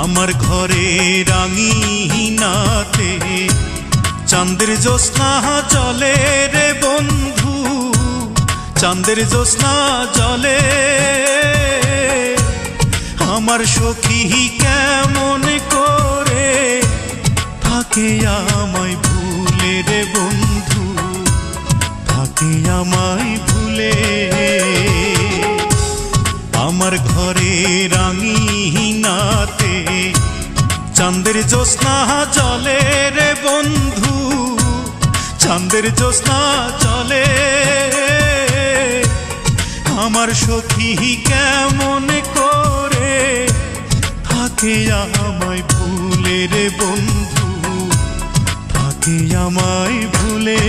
আমার ঘরে রাঙিনাতে চাঁদের জ্যোৎস্না জলে রে বন্ধু, চাঁদের জ্যোৎস্না জলে। আমার সখী কেমন করে থাকে আমায় ভুলে রে বন্ধু, থাকে আমায় ভুলে। আমার ঘরে রাঙিনাতে চাঁদের জ্যোৎস্না জলে রে বন্ধু, চাঁদের জ্যোৎস্না জলে। আমার সখী কেমন করে থাকে আমায় ভুলে রে বন্ধু, থাকে আমায় ভুলে।